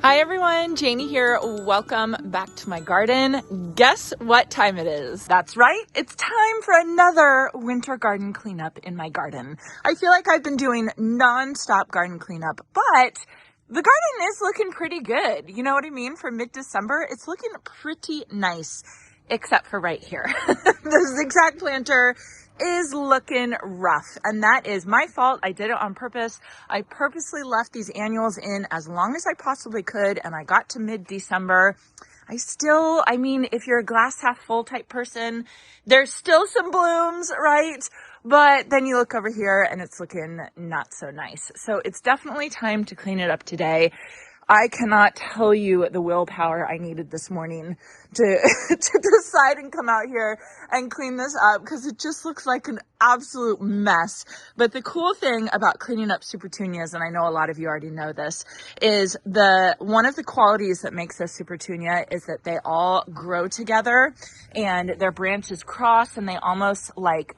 Hi everyone, Janie here. Welcome back to my garden. Guess what time it is? That's right, it's time for another winter garden cleanup in my garden. I feel like I've been doing non-stop garden cleanup, but the garden is looking pretty good. You know what I mean? For mid-December, it's looking pretty nice, except for right here. The zigzag planter is looking rough, and that is my fault. I did it on purpose. I purposely left these annuals in as long as I possibly could, and I got to mid-December. I mean, if you're a glass half full type person, there's still some blooms, right? But then you look over here and it's looking not so nice. So it's definitely time to clean it up today. I cannot tell you the willpower I needed this morning to decide and come out here and clean this up, because it just looks like an absolute mess. But the cool thing about cleaning up super petunias, and I know a lot of you already know this, is one of the qualities that makes a super petunia is that they all grow together and their branches cross, and they almost like,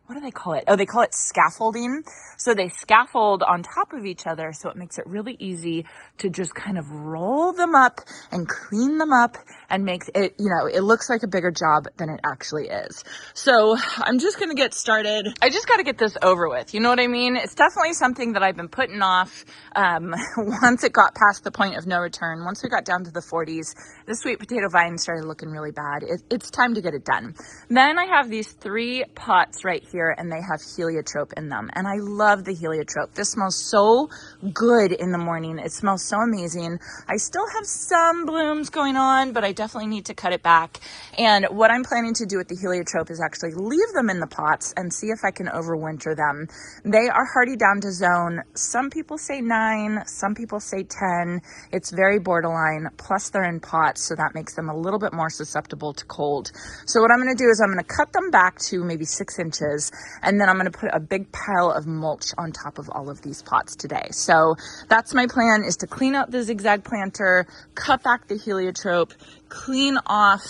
what do they call it? Oh, they call it scaffolding. So they scaffold on top of each other. So it makes it really easy to just kind of roll them up and clean them up and makes it, it looks like a bigger job than it actually is. So I'm just going to get started. I just got to get this over with. You know what I mean? It's definitely something that I've been putting off. Once it got past the point of no return, once we got down to the 40s, the sweet potato vine started looking really bad. It's time to get it done. Then I have these 3 pots right here, and they have heliotrope in them. And I love the heliotrope. This smells so good in the morning. It smells so amazing. I still have some blooms going on, but I definitely need to cut it back. And what I'm planning to do with the heliotrope is actually leave them in the pots and see if I can overwinter them. They are hardy down to zone. Some people say 9, some people say 10. It's very borderline. Plus they're in pots, so that makes them a little bit more susceptible to cold. So what I'm going to do is I'm going to cut them back to maybe 6 inches, and then I'm going to put a big pile of mulch on top of all of these pots today. So that's my plan, is to clean out the zigzag planter, cut back the heliotrope, clean off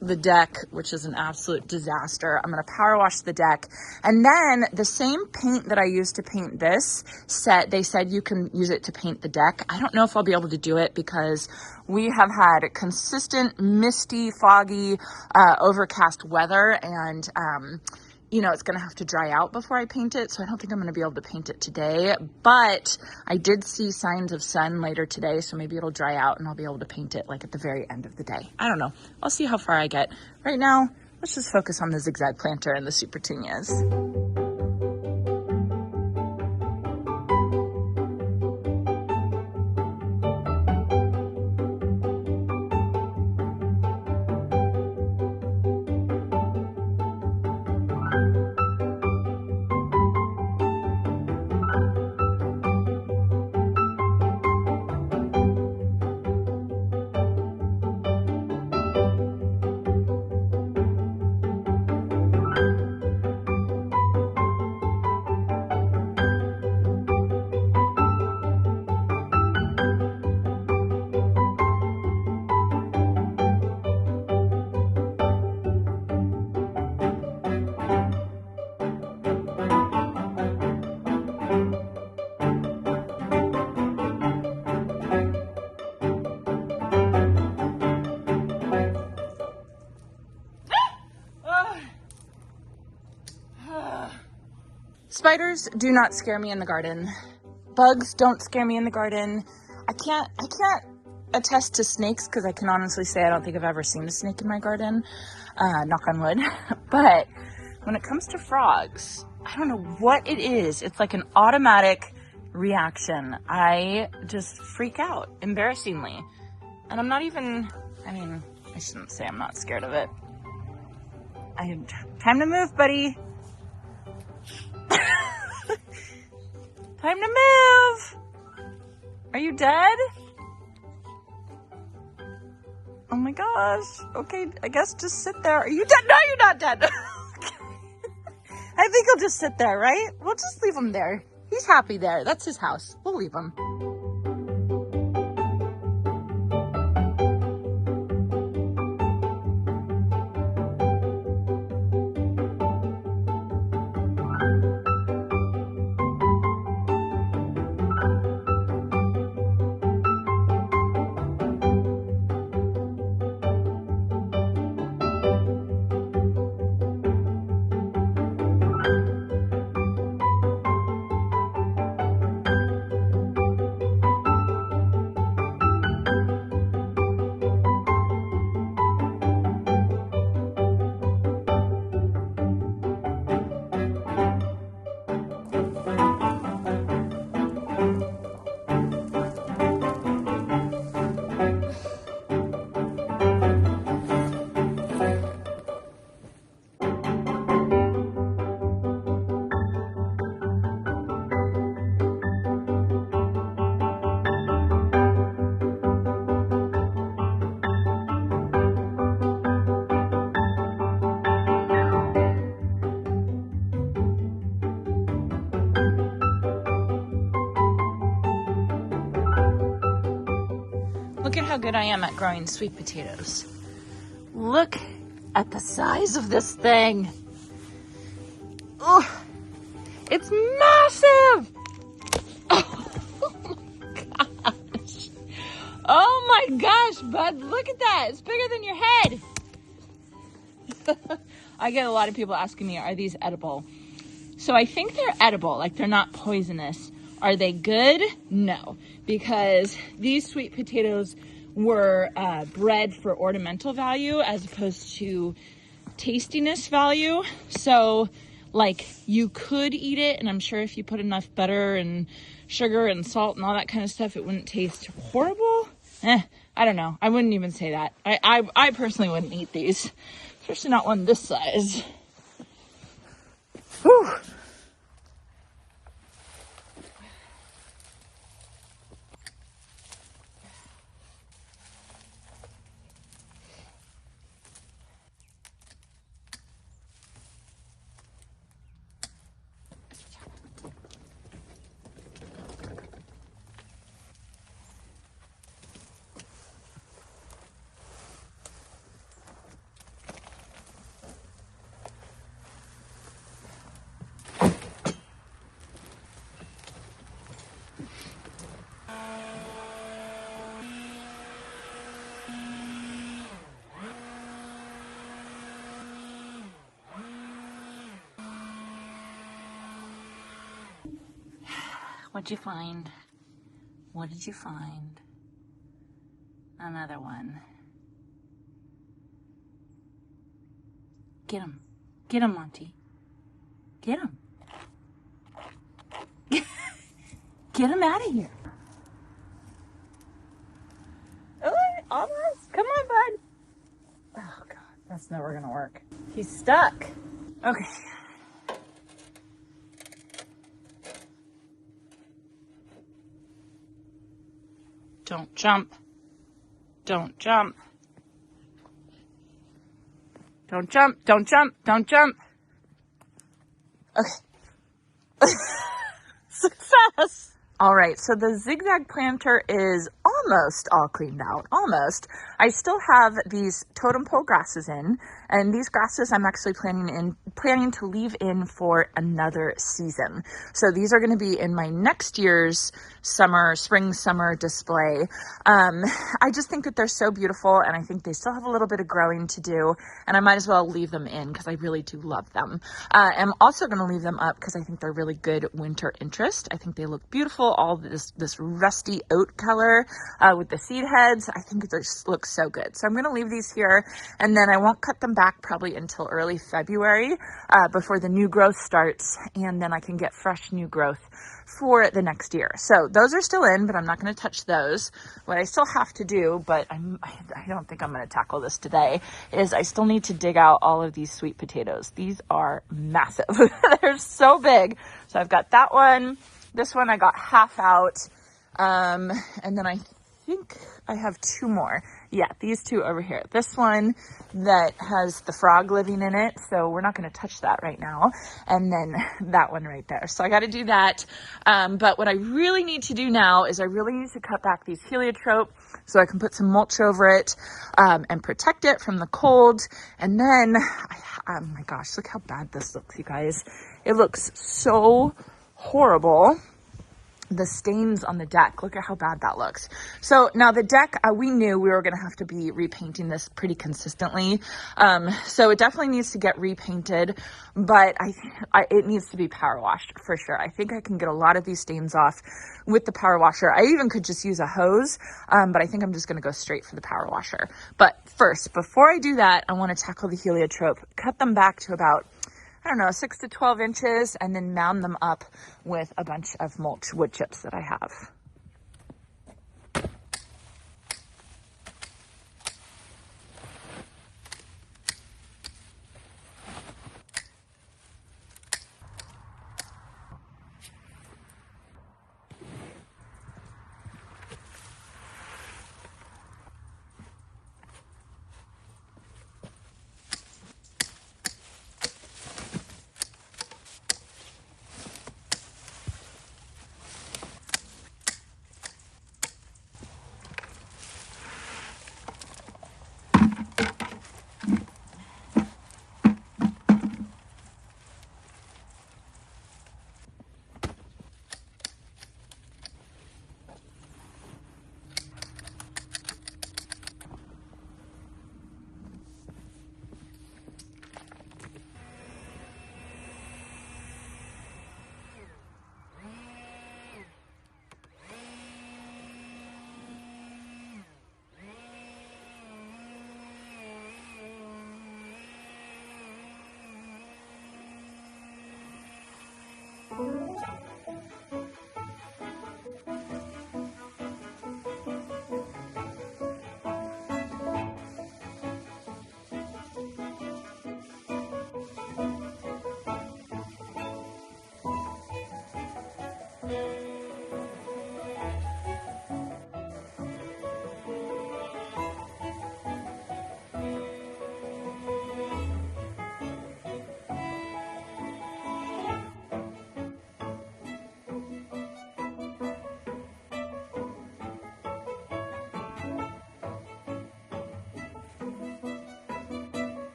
the deck, which is an absolute disaster. I'm going to power wash the deck. And then the same paint that I used to paint this set, they said you can use it to paint the deck. I don't know if I'll be able to do it because we have had consistent misty, foggy, overcast weather, and it's going to have to dry out before I paint it. So I don't think I'm going to be able to paint it today, but I did see signs of sun later today. So maybe it'll dry out and I'll be able to paint it like at the very end of the day. I don't know. I'll see how far I get. Right now, let's just focus on the zigzag planter and the super petunias. Spiders do not scare me in the garden. Bugs don't scare me in the garden. I can't attest to snakes, because I can honestly say I don't think I've ever seen a snake in my garden, knock on wood. But when it comes to frogs, I don't know what it is. It's like an automatic reaction. I just freak out, embarrassingly. And I'm not even, I shouldn't say I'm not scared of it. Time to move, buddy. Time to move. Are you dead? Oh my gosh. Okay, I guess just sit there. Are you dead? No, you're not dead. I think he'll just sit there, right? We'll just leave him there. He's happy there. That's his house. We'll leave him. Look at how good I am at growing sweet potatoes. Look at the size of this thing. Oh, it's massive. Oh my gosh, bud, look at that. It's bigger than your head. I get a lot of people asking me, are these edible? So I think they're edible, like they're not poisonous. Are they good? No, because these sweet potatoes were bred for ornamental value as opposed to tastiness value. So like you could eat it, and I'm sure if you put enough butter and sugar and salt and all that kind of stuff, it wouldn't taste horrible. I don't know. I wouldn't even say that. I personally wouldn't eat these, especially not one this size. Whew. What'd you find? What did you find? Another one. Get him. Get him, Monty. Get him. Get him out of here. Oh, almost. Come on, bud. Oh, God. That's never going to work. He's stuck. Okay. Don't jump. Don't jump. Don't jump. Don't jump. Don't jump. Okay. Success. All right, so the zigzag planter is almost all cleaned out, almost. I still have these totem pole grasses in, and these grasses I'm actually planning to leave in for another season. So these are going to be in my next year's spring summer display. I just think that they're so beautiful, and I think they still have a little bit of growing to do, and I might as well leave them in because I really do love them. I'm also going to leave them up because I think they're really good winter interest. I think they look beautiful. All this rusty oat color with the seed heads. I think it just looks so good. So I'm going to leave these here, and then I won't cut them back probably until early February before the new growth starts, and then I can get fresh new growth for the next year. So those are still in, but I'm not going to touch those. What I still have to do, but I don't think I'm going to tackle this today, is I still need to dig out all of these sweet potatoes. These are massive. They're so big. So I've got that one. This one I got half out, and then I think I have two more. Yeah, these two over here. This one that has the frog living in it, so we're not going to touch that right now, and then that one right there. So I got to do that, but what I really need to do now is I really need to cut back these heliotrope so I can put some mulch over it and protect it from the cold, and then, oh my gosh, look how bad this looks, you guys. It looks so horrible. The stains on the deck, look at how bad that looks. So now the deck, we knew we were going to have to be repainting this pretty consistently. So it definitely needs to get repainted, but it needs to be power washed for sure. I think I can get a lot of these stains off with the power washer. I even could just use a hose, but I think I'm just going to go straight for the power washer. But first, before I do that, I want to tackle the heliotrope, cut them back to about, I don't know, 6 to 12 inches, and then mound them up with a bunch of mulch wood chips that I have.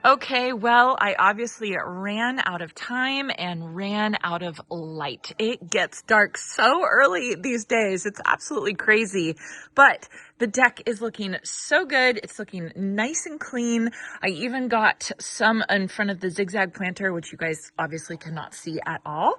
Okay, well, I obviously ran out of time and ran out of light. It gets dark so early these days. It's absolutely crazy. But the deck is looking so good. It's looking nice and clean. I even got some in front of the zigzag planter, which you guys obviously cannot see at all.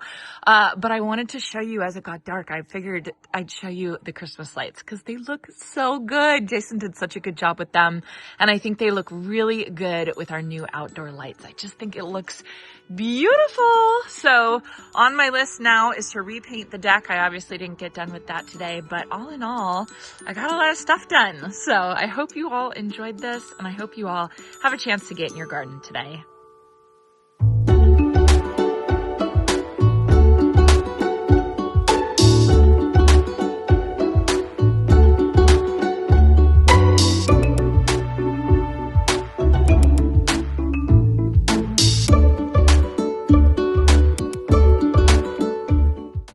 But I wanted to show you as it got dark. I figured I'd show you the Christmas lights because they look so good. Jason did such a good job with them. And I think they look really good with our new outdoor lights. I just think it looks beautiful. So on my list now is to repaint the deck. I obviously didn't get done with that today, but all in all, I got a lot of stuff done. So I hope you all enjoyed this, and I hope you all have a chance to get in your garden today.